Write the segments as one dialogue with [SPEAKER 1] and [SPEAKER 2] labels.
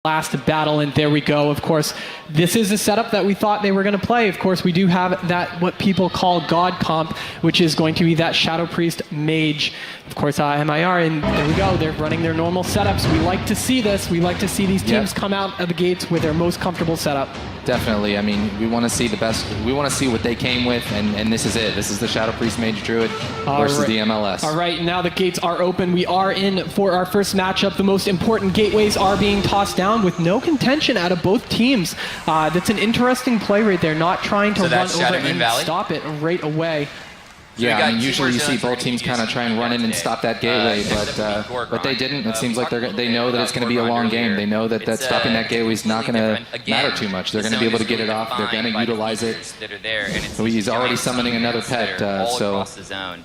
[SPEAKER 1] last battle, and there we go. Of course, this is a setup that we thought they were going to play. Of course, we do have that what people call God comp, which is going to be that Shadow Priest Mage. Of course, MIR, and there we go. They're running their normal setups. We like to see this. We like to see these teams come out of the gates with their most comfortable setup.
[SPEAKER 2] Definitely. I mean, we want to see the best. We want to see what they came with, and this is it. This is the Shadow Priest Mage Druid versus the MLS.
[SPEAKER 1] All right, now the gates are open. We are in for our first matchup. The most important gateways are being tossed down with no contention out of both teams. That's an interesting play right there, not trying to run over and stop it right away.
[SPEAKER 2] Yeah, I mean, usually you see both teams kind of try and run in and stop that gateway, but they didn't. It seems like they know that it's going to be a long game. They know that stopping that gateway is not going to matter too much. They're going to be able to get it off. They're going to utilize it. So he's already summoning another pet, so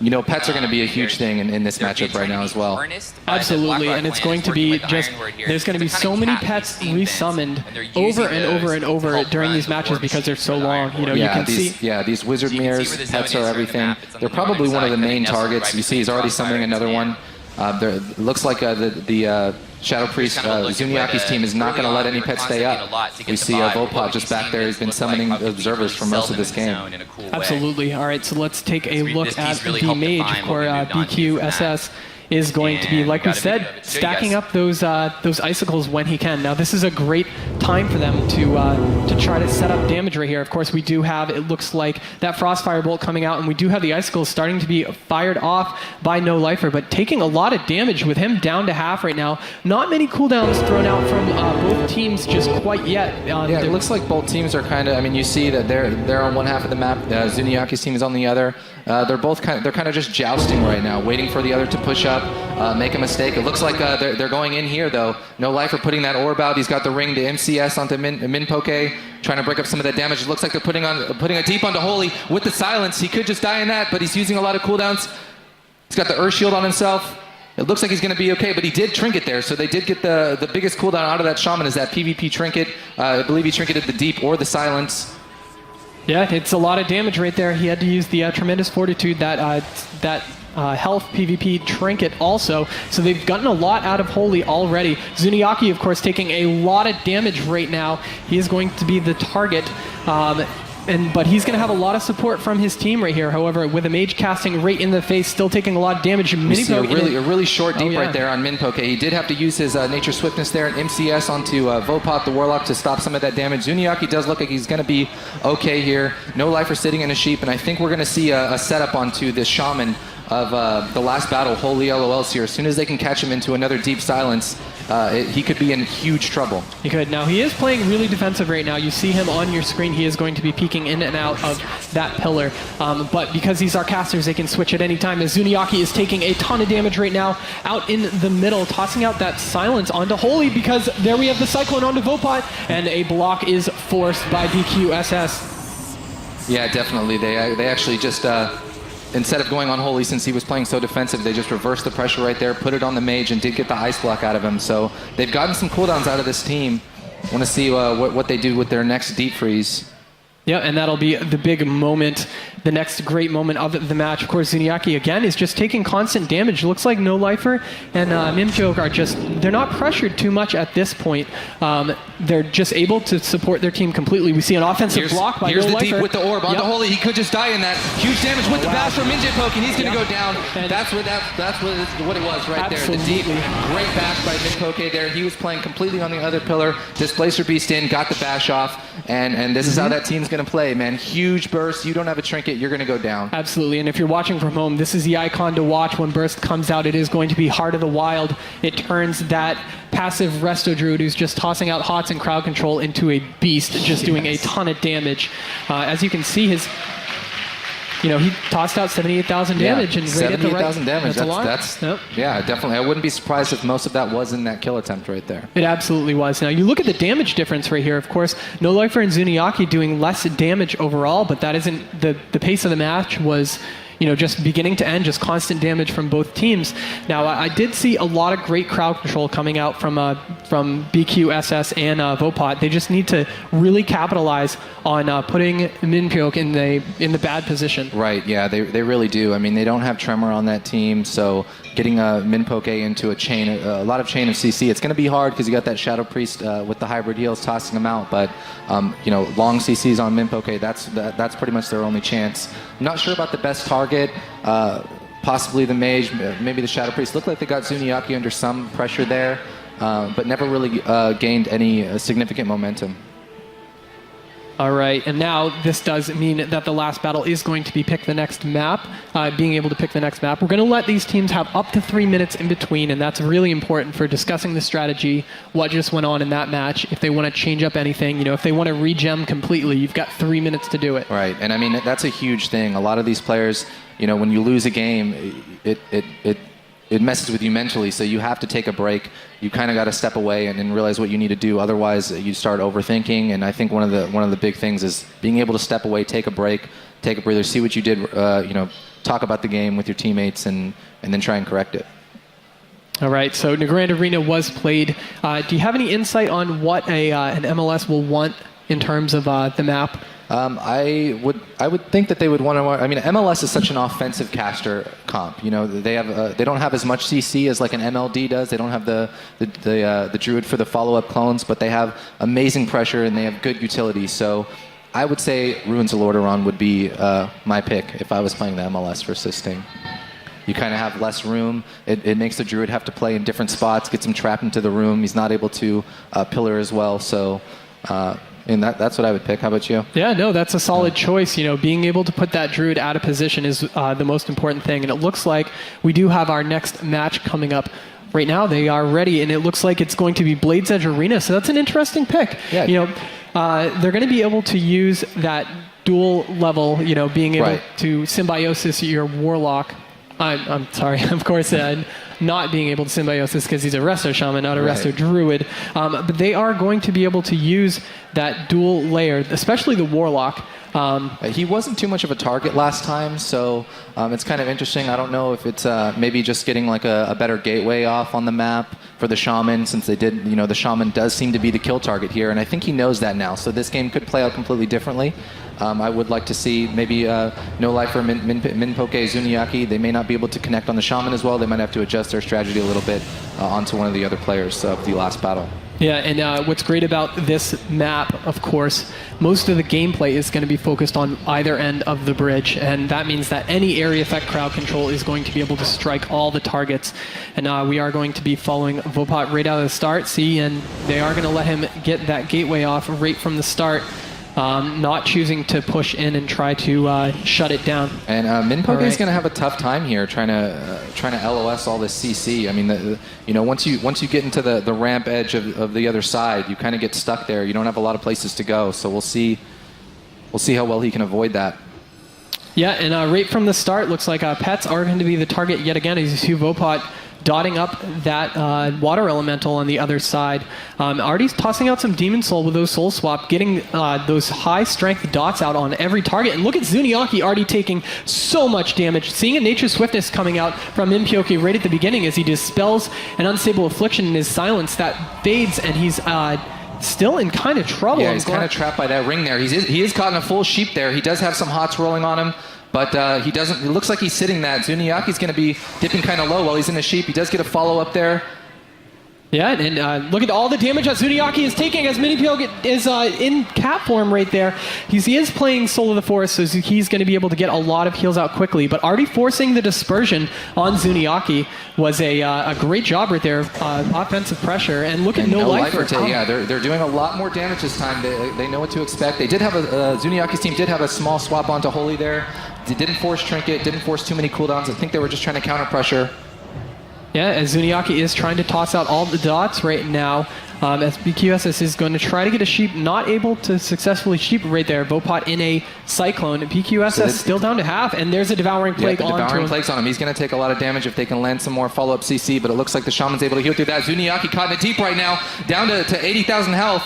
[SPEAKER 2] you know pets are going to be a huge thing in this matchup right now as well.
[SPEAKER 1] Absolutely, and it's going to be just, there's going to be so many pets resummoned over and over and over during these matches because they're so long. You know, you can see.
[SPEAKER 2] Yeah, these wizard mirrors, pets are everything. They're probably one of the main targets. You see he's already summoning another one. It looks like the Shadow Priest, Zuniaki's team is not going to let any pets stay up. We see Vopot just back there. He's been summoning observers for most of this game.
[SPEAKER 1] Absolutely. All right, so let's take a look at the Mage for BQSS. Is going to be, like we said, stacking up those icicles when he can. Now, this is a great time for them to try to set up damage right here. Of course, we do have, it looks like, that Frostfire Bolt coming out, and we do have the icicles starting to be fired off by No Lifer, but taking a lot of damage with him down to half right now. Not many cooldowns thrown out from both teams just quite yet.
[SPEAKER 2] Yeah, it looks like both teams are kind of, I mean, you see that they're on one half of the map, Zuniaki's team is on the other. They're kind of just jousting right now, waiting for the other to push up, make a mistake. It looks like they're going in here though. No Lifer putting that orb out. He's got the ring to MCS onto Min Poke, trying to break up some of that damage. It looks like they're putting a deep onto Holy with the silence. He could just die in that, but he's using a lot of cooldowns. He's got the Earth Shield on himself. It looks like he's going to be okay, but he did trinket there, so they did get the biggest cooldown out of that Shaman is that PvP trinket. I believe he trinketed the deep or the silence.
[SPEAKER 1] Yeah, it's a lot of damage right there. He had to use the Tremendous Fortitude, that health PvP trinket also. So they've gotten a lot out of Holy already. Zuniaki, of course, taking a lot of damage right now. He is going to be the target. But he's going to have a lot of support from his team right here. However, with a Mage casting right in the face, still taking a lot of damage.
[SPEAKER 2] You see a really short deep right there on Min Poke. He did have to use his Nature Swiftness there and MCS onto Vopot the Warlock to stop some of that damage. Zuniaki does look like he's going to be okay here. No Lifer sitting in a sheep, and I think we're going to see a setup onto this Shaman of the last battle, Holy LOLs here. As soon as they can catch him into another deep silence, he could be in huge trouble.
[SPEAKER 1] He could. Now, he is playing really defensive right now. You see him on your screen. He is going to be peeking in and out of that pillar. But because these are casters, they can switch at any time. As Zuniaki is taking a ton of damage right now out in the middle, tossing out that silence onto Holy, because there we have the Cyclone onto Vopot, and a block is forced by BQSS.
[SPEAKER 2] Yeah, definitely. They actually just... instead of going on Holy, since he was playing so defensive, they just reversed the pressure right there, put it on the Mage, and did get the Ice Block out of him. So they've gotten some cooldowns out of this team. I want to see what they do with their next Deep Freeze.
[SPEAKER 1] Yeah, and that'll be the big moment, the next great moment of the match. Of course, Zuniaki, again, is just taking constant damage. Looks like No Lifer and Mimjoke are just, they're not pressured too much at this point. They're just able to support their team completely. We see an offensive block by No Lifer.
[SPEAKER 2] Here's the deep with the orb onto Holy. He could just die in that. Huge damage with the bash from Minpoke, and he's going to go down. And that's what it was right there. The deep, great bash by Minpoke there. He was playing completely on the other pillar. Displacer Beast in, got the bash off, and this is how that team's going to play, man. Huge burst. You don't have a trinket, you're going to go down.
[SPEAKER 1] Absolutely, and if you're watching from home, this is the icon to watch when burst comes out. It is going to be Heart of the Wild. It turns that passive Resto Druid who's just tossing out Hots and crowd control into a beast, just doing a ton of damage. As you can see, he tossed out 78,000 damage. And
[SPEAKER 2] 78,000 damage.
[SPEAKER 1] That's a lot.
[SPEAKER 2] Yeah, definitely. I wouldn't be surprised if most of that was in that kill attempt right there.
[SPEAKER 1] It absolutely was. Now, you look at the damage difference right here. Of course, No Lifer and Zuniaki doing less damage overall, but that isn't the pace of the match was just beginning to end, just constant damage from both teams. Now, I did see a lot of great crowd control coming out from BQSS and Vopot. They just need to really capitalize on putting Minpyoke in the bad position.
[SPEAKER 2] Right, yeah, they really do. I mean, they don't have Tremor on that team, so getting Minpoke into a lot of chain of CC, it's going to be hard because you got that Shadow Priest with the hybrid heals tossing them out, but long CCs on Minpoke, that's pretty much their only chance. I'm not sure about the best target. Possibly the Mage, maybe the Shadow Priest. Looked like they got Zuniaki under some pressure there, but never really gained any significant momentum.
[SPEAKER 1] All right, and now this does mean that the last battle is going to be pick the next map, being able to pick the next map. We're going to let these teams have up to 3 minutes in between, and that's really important for discussing the strategy, what just went on in that match, if they want to change up anything, if they want to regem completely, you've got 3 minutes to do it.
[SPEAKER 2] Right, and I mean, that's a huge thing. A lot of these players, when you lose a game, it messes with you mentally, so you have to take a break. You kind of got to step away and realize what you need to do. Otherwise, you start overthinking. And I think one of the big things is being able to step away, take a break, take a breather, see what you did. Talk about the game with your teammates, and then try and correct it.
[SPEAKER 1] All right. So Nagrand Arena was played. Do you have any insight on what an MLS will want in terms of the map?
[SPEAKER 2] I would think that they would want to. I mean, MLS is such an offensive caster comp. They don't have as much CC as like an MLD does. They don't have the Druid for the follow-up clones, but they have amazing pressure and they have good utility. So I would say Ruins of Lordaeron would be my pick if I was playing the MLS for Sisting. You kind of have less room. It makes the Druid have to play in different spots, gets him trapped into the room. He's not able to pillar as well. So. And that's what I would pick. How about you?
[SPEAKER 1] Yeah, no, that's a solid choice. Being able to put that Druid out of position is the most important thing. And it looks like we do have our next match coming up. Right now, they are ready, and it looks like it's going to be Blades Edge Arena. So that's an interesting pick.
[SPEAKER 2] Yeah.
[SPEAKER 1] They're going to be able to use that dual level, being able to symbiosis your Warlock. I'm sorry, of course, not being able to symbiosis because he's a Resto Shaman, not a Resto Druid. But they are going to be able to use that dual layer, especially the Warlock.
[SPEAKER 2] He wasn't too much of a target last time, so it's kind of interesting. I don't know if it's maybe just getting like a better gateway off on the map for the Shaman, since they did, the Shaman does seem to be the kill target here, and I think he knows that now. So this game could play out completely differently. I would like to see maybe No Life for Minpoke, Zuniaki. They may not be able to connect on the Shaman as well. They might have to adjust their strategy a little bit onto one of the other players of the last battle.
[SPEAKER 1] Yeah, and what's great about this map, of course, most of the gameplay is going to be focused on either end of the bridge, and that means that any area effect crowd control is going to be able to strike all the targets. And we are going to be following Vopot right out of the start, and they are going to let him get that gateway off right from the start. Not choosing to push in and try to shut it down.
[SPEAKER 2] And Minpoke is going to have a tough time here trying to LOS all this CC. I mean, once you get into the ramp edge of the other side, you kind of get stuck there. You don't have a lot of places to go. So we'll see how well he can avoid that.
[SPEAKER 1] Yeah, and right from the start, looks like pets are going to be the target yet again. As you see Vopot dotting up that water elemental on the other side. Artie's tossing out some Demon Soul with those Soul Swap, getting those high strength dots out on every target. And look at Zuniaki already taking so much damage. Seeing a Nature's Swiftness coming out from Minpyoke right at the beginning as he dispels an Unstable Affliction in his silence that fades, and he's still in kind of trouble.
[SPEAKER 2] Yeah, he's kind of trapped by that ring there. He is caught in a full sheep there. He does have some hots rolling on him. But he doesn't. It looks like he's sitting that. Zuniaki's going to be dipping kind of low while he's in the sheep. He does get a follow up there.
[SPEAKER 1] Yeah, and look at all the damage that Zuniaki is taking as Minpyoke is in cap form right there. He is playing Soul of the Forest, so he's going to be able to get a lot of heals out quickly. But already forcing the dispersion on Zuniaki was a great job right there. Offensive pressure, and look at No Life.
[SPEAKER 2] Yeah, they're doing a lot more damage this time. They know what to expect. They did have Zuniaki's team did have a small swap onto Holy there. They didn't force Trinket, didn't force too many cooldowns. I think they were just trying to counter pressure.
[SPEAKER 1] Yeah, as Zuniaki is trying to toss out all the dots right now, as BQSS is going to try to get a sheep, not able to successfully sheep right there. Vopot in a Cyclone. BQSS still down to half, and there's a Devouring Plague on him.
[SPEAKER 2] Devouring Plague's on him. He's going to take a lot of damage if they can land some more follow-up CC, but it looks like the Shaman's able to heal through that. Zuniaki caught in it deep right now, down to 80,000 health.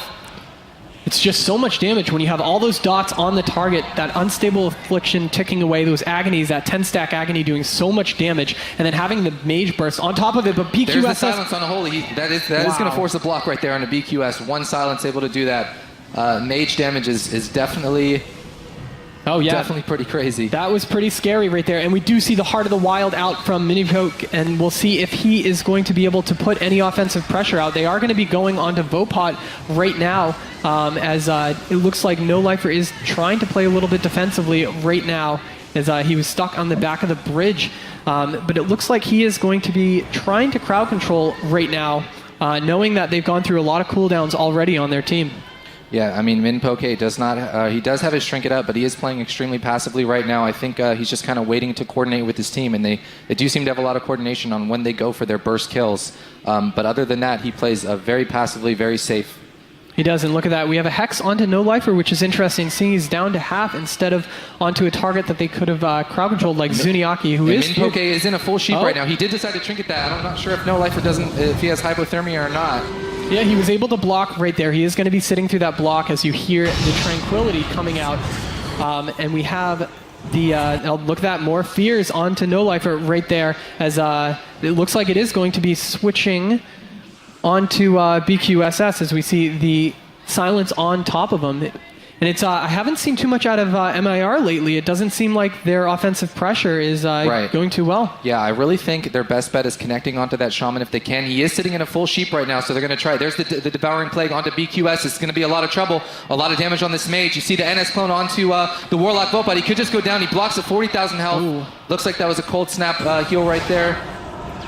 [SPEAKER 1] it's just so much damage when you have all those dots on the target, that unstable affliction ticking away, those agonies, that 10-stack agony doing so much damage, and then having the mage burst on top of it. But BQSS...
[SPEAKER 2] There's the silence on the Holy. That is going to force a block right there on the BQS. One silence able to do that. Mage damage is definitely...
[SPEAKER 1] Oh, yeah.
[SPEAKER 2] Definitely pretty crazy.
[SPEAKER 1] That was pretty scary right there. And we do see the Heart of the Wild out from Minipoke, and we'll see if he is going to be able to put any offensive pressure out. They are going to be going onto Vopot right now, as it looks like No Lifer is trying to play a little bit defensively right now, as he was stuck on the back of the bridge. But it looks like he is going to be trying to crowd control right now, knowing that they've gone through a lot of cooldowns already on their team.
[SPEAKER 2] Yeah, I mean, Minpoke does not, he does have his trinket up, but he is playing extremely passively right now. I think he's just kind of waiting to coordinate with his team, and they do seem to have a lot of coordination on when they go for their burst kills. But other than that, he plays very passively, very safe.
[SPEAKER 1] He does, and look at that. We have a Hex onto No Lifer, which is interesting, seeing he's down to half instead of onto a target that they could have crowd controlled, like Zuniaki, who is...
[SPEAKER 2] Minpoke is in a full sheep right now. He did decide to trinket that. I'm not sure if No Lifer if he has hypothermia or not.
[SPEAKER 1] Yeah, he was able to block right there. He is going to be sitting through that block as you hear the Tranquility coming out. And we have the, look at that, more fears onto No Lifer right there, as it looks like it is going to be switching onto BQSS as we see the silence on top of him. And it's I haven't seen too much out of MIR lately. It doesn't seem like their offensive pressure is going too well.
[SPEAKER 2] Yeah, I really think their best bet is connecting onto that Shaman if they can. He is sitting in a full sheep right now, so they're going to try. There's the Devouring Plague onto BQS. It's going to be a lot of trouble, a lot of damage on this mage. You see the NS clone onto the Warlock Vopot. He could just go down. He blocks at 40,000 health.
[SPEAKER 1] Ooh.
[SPEAKER 2] Looks like that was a cold snap heal right there.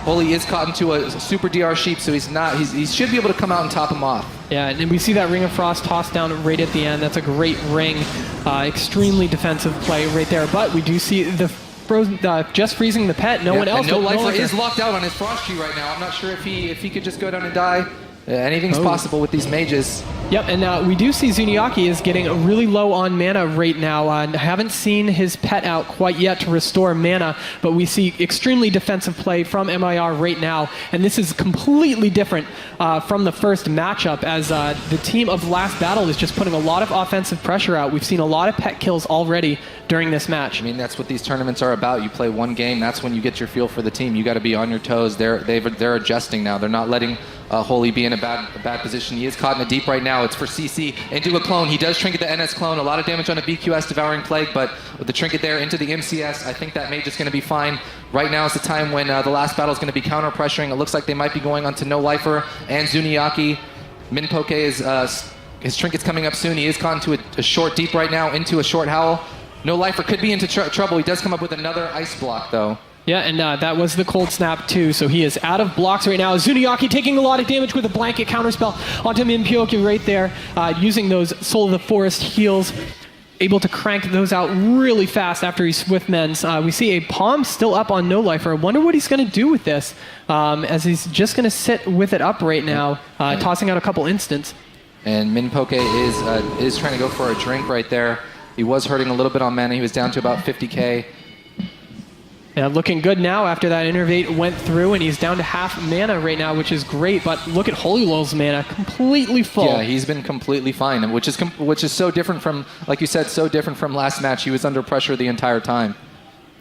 [SPEAKER 2] Holy is caught into a super DR sheep, so he should be able to come out and top him off.
[SPEAKER 1] Yeah, and we see that Ring of Frost tossed down right at the end. That's a great ring. Extremely defensive play right there. But we do see the frozen, just freezing the pet. No one else.
[SPEAKER 2] And No Lifer is locked out on his Frost tree right now. I'm not sure if he could just go down and die. Anything's possible with these mages.
[SPEAKER 1] Yep, and we do see Zuniaki is getting really low on mana right now. I haven't seen his pet out quite yet to restore mana, but we see extremely defensive play from MIR right now, and this is completely different from the first matchup, as the team of Last Battle is just putting a lot of offensive pressure out. We've seen a lot of pet kills already during this match.
[SPEAKER 2] I mean, that's what these tournaments are about. You play one game, that's when you get your feel for the team. You got to be on your toes. They're adjusting now. They're not letting Holy be in a bad position. He is caught in a deep right now. It's for CC into a clone. He does trinket the NS clone. A lot of damage on a BQS Devouring Plague, but with the trinket there into the MCS, I think that mage is going to be fine. Right now is the time when the Last Battle is going to be counter pressuring. It looks like they might be going onto No Lifer and Zuniaki. Minpoke is his trinket's coming up soon. He is caught into a short deep right now, into a short howl. No Lifer could be into trouble. He does come up with another ice block though.
[SPEAKER 1] Yeah, and that was the cold snap too, so he is out of blocks right now. Zuniaki taking a lot of damage with a blanket counterspell onto Minpoke right there, using those Soul of the Forest heals, able to crank those out really fast after he swift mends. We see a palm still up on No Lifer. I wonder what he's going to do with this, as he's just going to sit with it up right now, tossing out a couple instants. And
[SPEAKER 2] Minpoke is trying to go for a drink right there. He was hurting a little bit on mana. He was down to about 50k.
[SPEAKER 1] Yeah, looking good now after that Innervate went through, and he's down to half mana right now, which is great. But look at Holy Lul's mana, completely full.
[SPEAKER 2] Yeah, he's been completely fine, which is so different from, like you said, so different from last match. He was under pressure the entire time.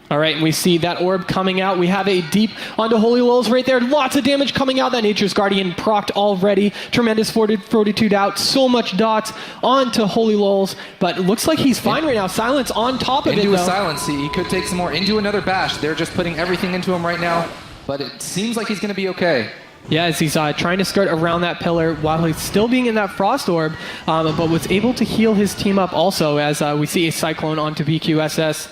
[SPEAKER 1] All right, and we see that orb coming out. We have a deep onto Holy Lulz right there. Lots of damage coming out. That Nature's Guardian procced already. Tremendous fortitude out. So much dots onto Holy Lulz. But it looks like he's fine right now. Silence on top of it,
[SPEAKER 2] Into
[SPEAKER 1] though.
[SPEAKER 2] a silence. He could take some more. Into another bash. They're just putting everything into him right now. But it seems like he's going to be okay.
[SPEAKER 1] Yeah, as he's trying to skirt around that pillar while he's still being in that Frost Orb, but was able to heal his team up also, as we see a Cyclone onto BQSS.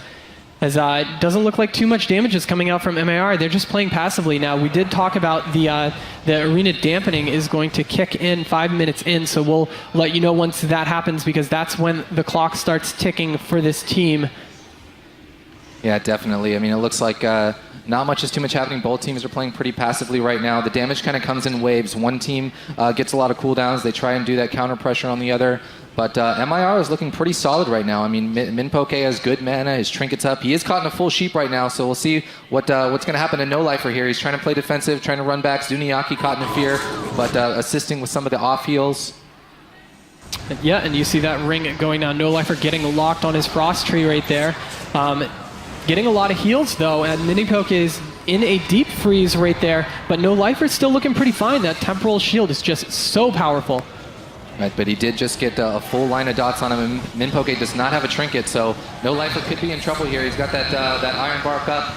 [SPEAKER 1] As it doesn't look like too much damage is coming out from MIR. They're just playing passively now. We did talk about the arena dampening is going to kick in 5 minutes in, so we'll let you know once that happens, because that's when the clock starts ticking for this team.
[SPEAKER 2] Yeah, definitely. I mean, it looks like not much is too much happening. Both teams are playing pretty passively right now. The damage kind of comes in waves. One team gets a lot of cooldowns. They try and do that counter pressure on the other. But MIR is looking pretty solid right now. I mean, Minpoke has good mana. His trinket's up. He is caught in a full sheep right now, so we'll see what's going to happen to No Lifer here. He's trying to play defensive, trying to run back. Zuniaki caught in the fear, but assisting with some of the off heals.
[SPEAKER 1] Yeah, and you see that ring going down. No Lifer getting locked on his Frost Tree right there. Getting a lot of heals, though, and Minipoke is in a deep freeze right there, but No Lifer's still looking pretty fine. That Temporal Shield is just so powerful.
[SPEAKER 2] Right, but he did just get a full line of dots on him. Minpoke does not have a trinket, so No Lifer could be in trouble here. He's got that Iron Bark up.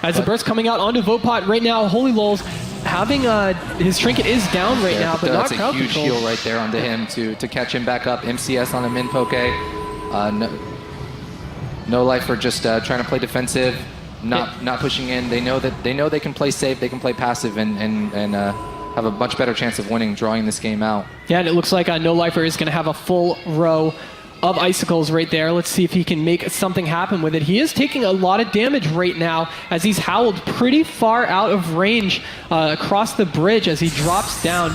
[SPEAKER 1] As the burst coming out onto Vopot right now, Holy Lulz having his trinket is down right now, but not crowd
[SPEAKER 2] control. That's a huge heal right there onto him to catch him back up. MCS on a Minpoke. No Lifer just trying to play defensive, not pushing in. They know they can play safe, they can play passive, and have a much better chance of winning, drawing this game out.
[SPEAKER 1] Yeah, and it looks like No Lifer is going to have a full row of icicles right there. Let's see if he can make something happen with it. He is taking a lot of damage right now as he's howled pretty far out of range across the bridge as he drops down.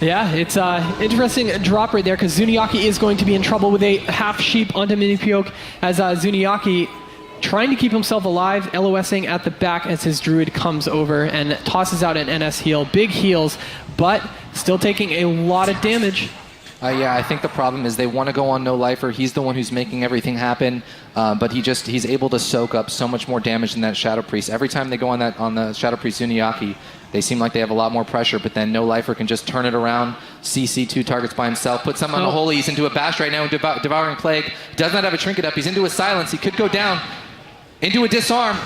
[SPEAKER 1] Yeah, it's interesting drop right there because Zuniaki is going to be in trouble with a half sheep onto Minipoke as Zuniaki trying to keep himself alive, LOSing at the back as his druid comes over and tosses out an NS heal. Big heals, but still taking a lot of damage.
[SPEAKER 2] Yeah, I think the problem is they want to go on No Lifer. He's the one who's making everything happen, but he's able to soak up so much more damage than that Shadow Priest. Every time they go on the Shadow Priest Zuniaki, they seem like they have a lot more pressure, but then No Lifer can just turn it around, CC 2 targets by himself, put some on the Holy. He's into a bash right now, Devouring Plague. Does not have a trinket up. He's into a silence. He could go down. Into a disarm.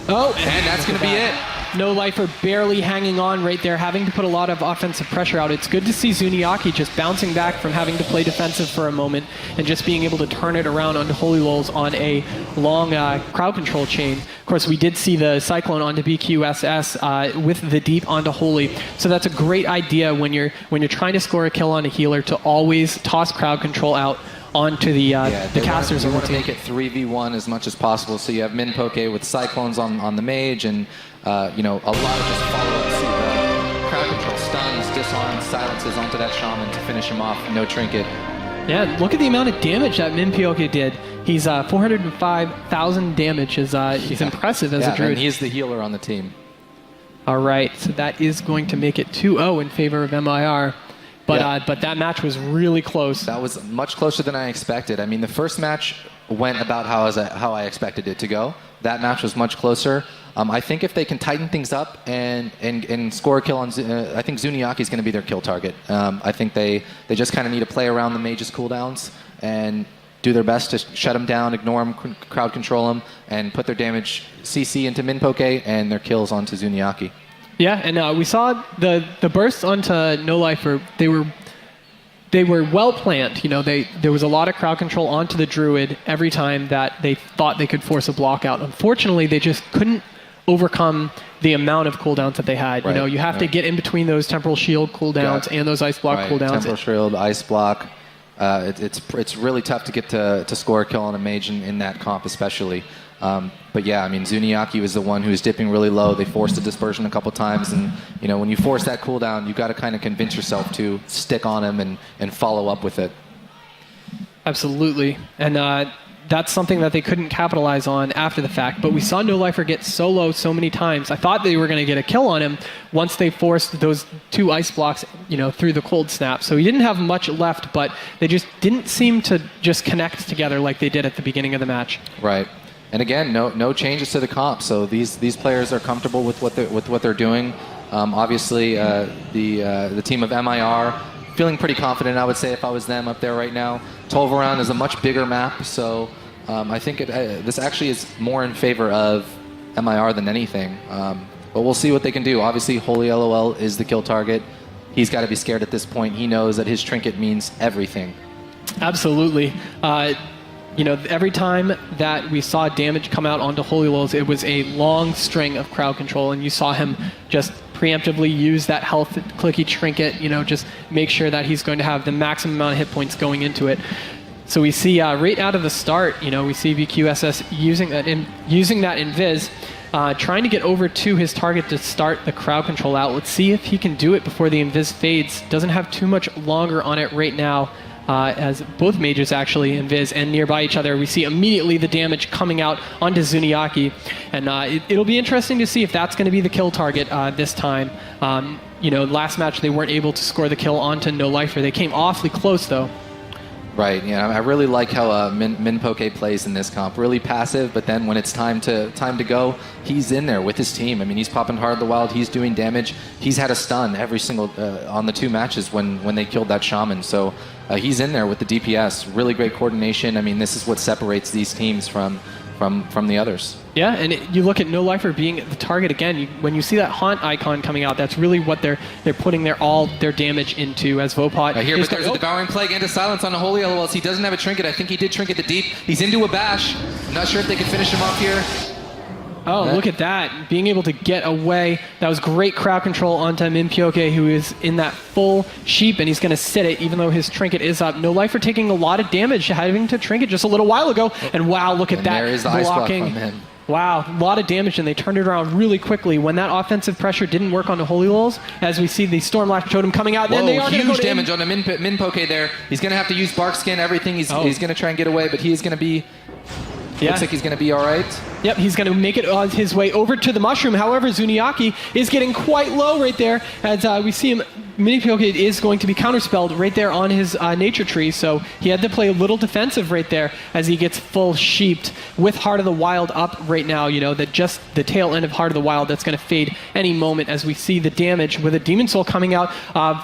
[SPEAKER 1] Oh,
[SPEAKER 2] and that's going to be it.
[SPEAKER 1] No Lifer barely hanging on right there, having to put a lot of offensive pressure out. It's good to see Zuniaki just bouncing back from having to play defensive for a moment and just being able to turn it around onto Holy Lulz on a long crowd control chain. Of course, we did see the Cyclone onto BQSS with the Deep onto Holy. So that's a great idea when you're trying to score a kill on a healer to always toss crowd control out onto the casters.
[SPEAKER 2] They want to make it 3v1 as much as possible. So you have Minpoke with Cyclones on the mage, and a lot of just follow-up crowd control, stuns, disarms, silences onto that shaman to finish him off. No trinket.
[SPEAKER 1] Yeah, look at the amount of damage that Minpoke did. He's 405,000 damage. He's impressive as a druid.
[SPEAKER 2] And he's the healer on the team.
[SPEAKER 1] All right, so that is going to make it 2-0 in favor of MIR. But that match was really close.
[SPEAKER 2] That was much closer than I expected. I mean, the first match went about how I expected it to go. That match was much closer. I think if they can tighten things up and score a kill on, I think Zuniaki is going to be their kill target. I think they just kind of need to play around the mage's cooldowns and do their best to shut him down, ignore him, crowd control him, and put their damage CC into Minpoke and their kills onto Zuniaki.
[SPEAKER 1] Yeah, and we saw the bursts onto No Lifer. They were well planned. There was a lot of crowd control onto the druid every time that they thought they could force a block out. Unfortunately, they just couldn't overcome the amount of cooldowns that they had.
[SPEAKER 2] Right,
[SPEAKER 1] you have to get in between those temporal shield cooldowns and those ice block cooldowns.
[SPEAKER 2] Temporal shield, ice block. It's really tough to get to score a kill on a mage in that comp, especially. But yeah, I mean, Zuniaki was the one who was dipping really low. They forced a dispersion a couple times, and when you force that cooldown, you've got to kind of convince yourself to stick on him and follow up with it.
[SPEAKER 1] Absolutely, and that's something that they couldn't capitalize on after the fact. But we saw No Lifer get so low so many times. I thought they were going to get a kill on him once they forced those 2 ice blocks, through the cold snap. So he didn't have much left, but they just didn't seem to just connect together like they did at the beginning of the match.
[SPEAKER 2] Right. And again, no changes to the comp. So these players are comfortable with what they're doing. Obviously, the team of MIR feeling pretty confident. I would say if I was them up there right now. 12 around is a much bigger map, so I think this actually is more in favor of MIR than anything. But we'll see what they can do. Obviously, Holy LOL is the kill target. He's got to be scared at this point. He knows that his trinket means everything.
[SPEAKER 1] Absolutely. Every time that we saw damage come out onto Holy Lulz, it was a long string of crowd control, and you saw him just preemptively use that health clicky trinket, just make sure that he's going to have the maximum amount of hit points going into it. So we see right out of the start, we see BQSS using that invis, trying to get over to his target to start the crowd control out. Let's see if he can do it before the invis fades. Doesn't have too much longer on it right now. as both mages actually, Invis and nearby each other. We see immediately the damage coming out onto Zuniaki, and it'll be interesting to see if that's going to be the kill target this time. Last match they weren't able to score the kill onto No Lifer. They came awfully close though.
[SPEAKER 2] Right, yeah, I really like how Min Poke plays in this comp. Really passive, but then when it's time to go, he's in there with his team. I mean, he's popping hard in the wild, he's doing damage. He's had a stun every single, on the 2 matches when they killed that Shaman. So he's in there with the DPS. Really great coordination. I mean, this is what separates these teams from the others.
[SPEAKER 1] Yeah, and you look at No Lifer being the target again. When you see that Haunt icon coming out, that's really what they're putting all their damage into as Vopot.
[SPEAKER 2] Right here, but there's a Devouring Plague into Silence on the Holy LOLs. He doesn't have a Trinket. I think he did Trinket the Deep. He's into a Bash. I'm not sure if they can finish him off here.
[SPEAKER 1] Oh, look at that. Being able to get away. That was great crowd control onto Minpyoke, who is in that full sheep, and he's going to sit it, even though his Trinket is up. No Lifer taking a lot of damage, having to Trinket just a little while ago. And wow, look at that.
[SPEAKER 2] There is the ice block from him.
[SPEAKER 1] Wow, a lot of damage, and they turned it around really quickly. When that offensive pressure didn't work on the Holy Lulls, as we see the Stormlash Totem coming out, then they are
[SPEAKER 2] huge damage on the Minpoke there. He's going to have to use Bark Skin, everything. He's going to try and get away, but he is going to be... Looks like he's going to be all right.
[SPEAKER 1] Yep, he's going to make it on his way over to the Mushroom. However, Zuniaki is getting quite low right there. As we see him, Minipyoke is going to be counterspelled right there on his Nature Tree. So he had to play a little defensive right there as he gets full sheeped with Heart of the Wild up right now. That just the tail end of Heart of the Wild that's going to fade any moment as we see the damage with a Demon Soul coming out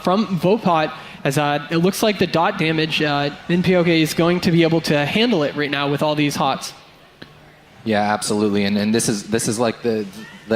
[SPEAKER 1] from Vopot. As it looks like the dot damage, Minpyoke is going to be able to handle it right now with all these hots.
[SPEAKER 2] Yeah, absolutely, and this is like the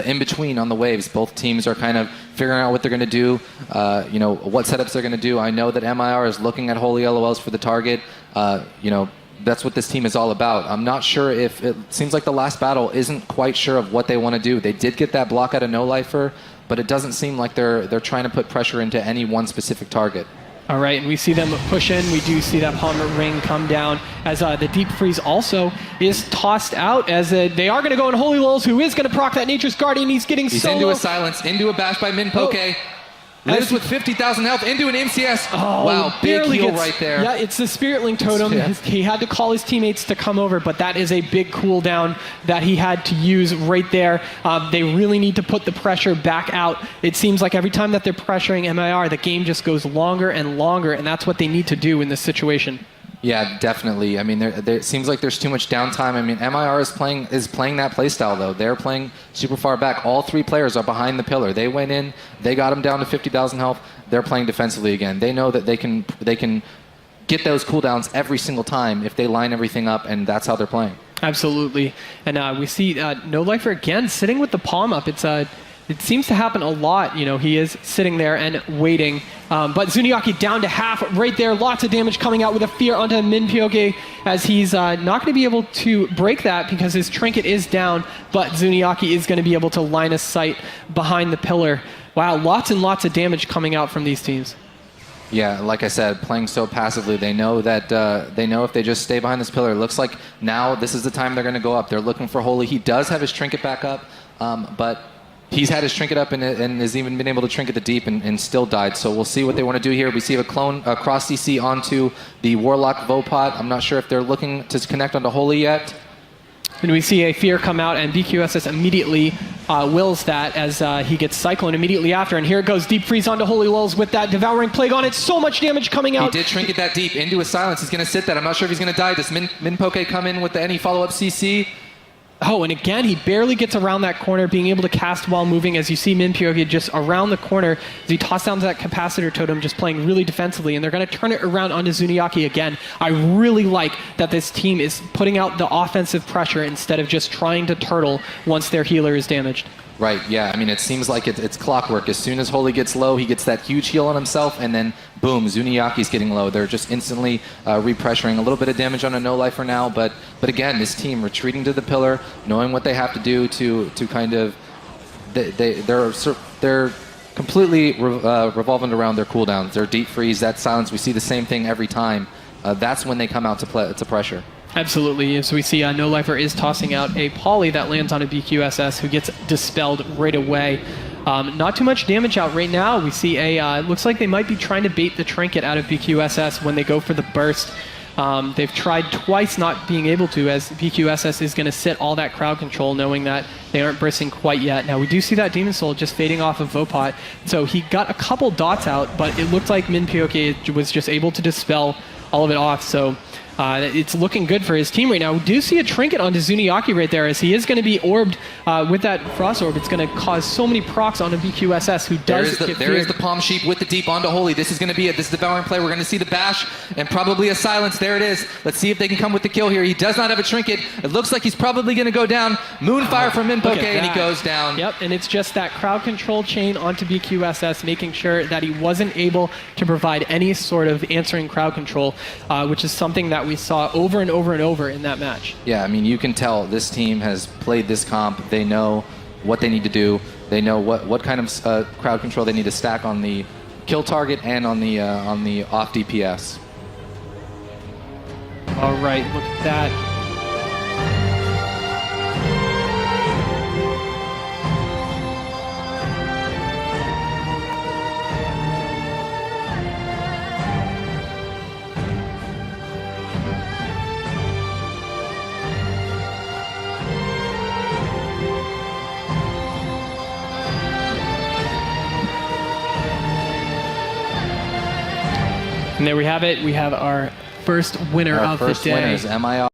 [SPEAKER 2] in-between on the waves. Both teams are kind of figuring out what they're going to do, what setups they're going to do. I know that MIR is looking at Holy LOLs for the target. That's what this team is all about. I'm not sure if it seems like the last battle isn't quite sure of what they want to do. They did get that block out of No Lifer, but it doesn't seem like they're trying to put pressure into any one specific target.
[SPEAKER 1] All right, and we see them push in. We do see that Palmer Ring come down as the Deep Freeze also is tossed out as they are going to go in Holy Lulls, who is going to proc that Nature's Guardian. He's getting
[SPEAKER 2] He's
[SPEAKER 1] solo.
[SPEAKER 2] Into a Silence, into a Bash by Minpoke. Lives with 50,000 health into an MCS.
[SPEAKER 1] Oh,
[SPEAKER 2] wow, big heal right there.
[SPEAKER 1] Yeah, it's the Spirit Link Totem. Yeah. He had to call his teammates to come over, but that is a big cooldown that he had to use right there. They really need to put the pressure back out. It seems like every time that they're pressuring MIR, the game just goes longer and longer, and that's what they need to do in this situation.
[SPEAKER 2] Yeah, definitely. I mean, it seems like there's too much downtime. I mean, MIR is playing that playstyle, though. They're playing super far back. All 3 players are behind the pillar. They went in, they got them down to 50,000 health. They're playing defensively again. They know that they can get those cooldowns every single time if they line everything up, and that's how they're playing.
[SPEAKER 1] Absolutely. And we see No Lifer again sitting with the palm up. It seems to happen a lot. He is sitting there and waiting. But Zuniaki down to half right there. Lots of damage coming out with a Fear onto Minpyoke as he's not going to be able to break that because his Trinket is down, but Zuniaki is going to be able to line of sight behind the pillar. Wow, lots and lots of damage coming out from these teams.
[SPEAKER 2] Yeah, like I said, playing so passively, they know that if they just stay behind this pillar, it looks like now this is the time they're going to go up. They're looking for Holy. He does have his Trinket back up, but he's had his Trinket up and has even been able to Trinket the Deep and still died. So we'll see what they want to do here. We see a cross CC onto the Warlock Vopot. I'm not sure if they're looking to connect onto Holy yet.
[SPEAKER 1] And we see a Fear come out, and BQSS immediately wills that as he gets Cyclone immediately after. And here it goes, Deep Freeze onto Holy Lulls with that Devouring Plague on it. So much damage coming out.
[SPEAKER 2] He did Trinket that Deep into a Silence. He's going to sit that. I'm not sure if he's going to die. Does Minpoke come in with any follow-up CC?
[SPEAKER 1] Oh, and again, he barely gets around that corner, being able to cast while moving, as you see Minpyoke just around the corner as he tosses down to that Capacitor Totem, just playing really defensively, and they're going to turn it around onto Zuniaki again. I really like that this team is putting out the offensive pressure instead of just trying to turtle once their healer is damaged.
[SPEAKER 2] Right, yeah. I mean, it seems like it's clockwork. As soon as Holy gets low, he gets that huge heal on himself, and then boom, Zuniaki's getting low. They're just instantly repressuring. A little bit of damage on a No Lifer now, but again, this team retreating to the pillar, knowing what they have to do to kind of they're completely revolving around their cooldowns. Their Deep Freeze, that Silence, we see the same thing every time. That's when they come out to pressure.
[SPEAKER 1] Absolutely. As we see, No Lifer is tossing out a Poly that lands on a BQSS who gets dispelled right away. Not too much damage out right now. We see looks like they might be trying to bait the trinket out of BQSS when they go for the burst. They've tried twice not being able to, as BQSS is going to sit all that crowd control, knowing that they aren't bursting quite yet. Now, we do see that Demon Soul just fading off of Vopot, so he got a couple dots out, but it looked like Minpyoke was just able to dispel all of it off, so it's looking good for his team right now. We do see a trinket onto Zuniaki right there, as he is going to be orbed with that Frost Orb. It's going to cause so many procs onto BQSS, who does get
[SPEAKER 2] There is the Palm Sheep with the deep onto Holy. This is going to be it. This is the Devouring play. We're going to see the bash and probably a silence. There it is. Let's see if they can come with the kill here. He does not have a trinket. It looks like he's probably going to go down. Moonfire from Minpoke, and he goes down.
[SPEAKER 1] Yep, and it's just that crowd control chain onto BQSS, making sure that he wasn't able to provide any sort of answering crowd control, which is something that we saw over and over and over in that match.
[SPEAKER 2] Yeah, I mean, you can tell this team has played this comp. They know what they need to do. They know what kind of crowd control they need to stack on the kill target and on the off DPS.
[SPEAKER 1] All right, look at that. And there we have it. We have our first winner of the day.
[SPEAKER 2] First winner is MIR.